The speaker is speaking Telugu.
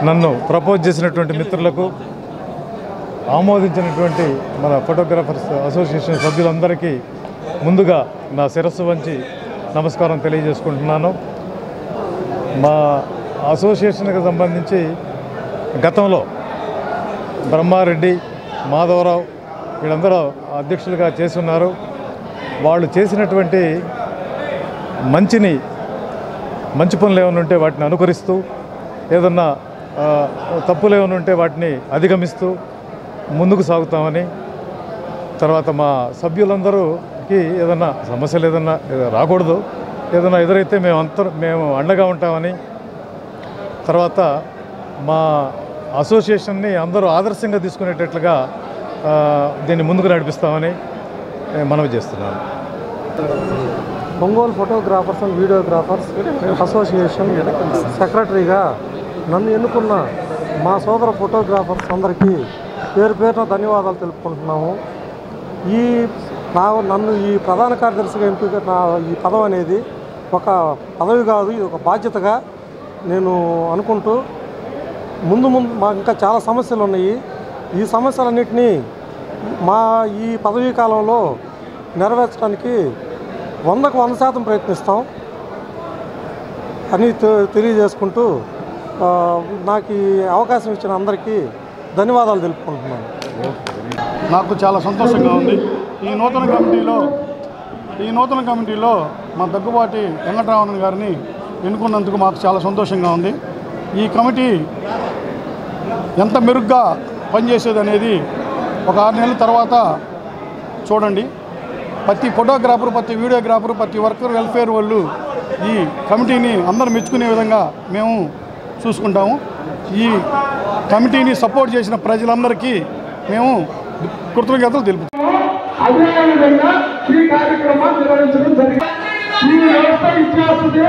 నన్ను ప్రపోజ్ చేసినటువంటి మిత్రులకు, ఆమోదించినటువంటి మన ఫోటోగ్రాఫర్స్ అసోసియేషన్ సభ్యులందరికీ ముందుగా నా శిరస్సు వంచి నమస్కారం తెలియజేసుకుంటున్నాను. మా అసోసియేషన్కి సంబంధించి గతంలో బ్రహ్మారెడ్డి, మాధవరావు వీళ్ళందరూ అధ్యక్షులుగా చేస్తున్నారు. వాళ్ళు చేసినటువంటి మంచి పనులు ఏమైనా ఉంటే వాటిని అనుకరిస్తూ, ఏదన్నా తప్పులు ఏమైనా ఉంటే వాటిని అధిగమిస్తూ ముందుకు సాగుతామని, తర్వాత మా సభ్యులందరూకి ఏదన్నా సమస్యలు ఏదన్నా రాకూడదు, ఏదైనా ఎదురైతే మేము అండగా ఉంటామని, తర్వాత మా అసోసియేషన్ని అందరూ ఆదర్శంగా తీసుకునేటట్లుగా దీన్ని ముందుకు నడిపిస్తామని మనవి చేస్తున్నాను. Ongole photographers and videographers association సెక్రటరీగా నన్ను ఎన్నుకున్న మా సోదర ఫోటోగ్రాఫర్స్ అందరికీ పేరు పేరున ధన్యవాదాలు తెలుపుకుంటున్నాము. నన్ను ఈ ప్రధాన కార్యదర్శిగా ఎంపిక ఈ పదవి అనేది ఒక పదవి కాదు, ఇది ఒక బాధ్యతగా నేను అనుకుంటూ ముందు మాకు ఇంకా చాలా సమస్యలు ఉన్నాయి. ఈ సమస్యలన్నింటినీ ఈ పదవీ కాలంలో నెరవేర్చడానికి 100% ప్రయత్నిస్తాం అని తెలియజేసుకుంటూ నాకు ఈ అవకాశం ఇచ్చిన అందరికీ ధన్యవాదాలు తెలుపుకుంటున్నాను. నాకు చాలా సంతోషంగా ఉంది. ఈ నూతన కమిటీలో మా దగ్గుబాటి వెంకటరామన్ గారిని ఎన్నుకున్నందుకు మాకు చాలా సంతోషంగా ఉంది. ఈ కమిటీ ఎంత మెరుగ్గా పనిచేసేది అనేది ఒక 6 నెలల తర్వాత చూడండి. ప్రతి ఫోటోగ్రాఫర్, ప్రతి వీడియోగ్రాఫర్, ప్రతి వర్కర్ వెల్ఫేర్ వాళ్ళు ఈ కమిటీని అందరూ మెచ్చుకునే విధంగా మేము చూసుకుంటాము. ఈ కమిటీని సపోర్ట్ చేసిన ప్రజలందరికీ మేము కృతజ్ఞతలు తెలుపుతాము. అదేవిధంగా ఈ కార్యక్రమాన్ని నిర్వహించడం జరిగింది. ఈ వ్యవస్థ ఇచ్చేస్తుంది.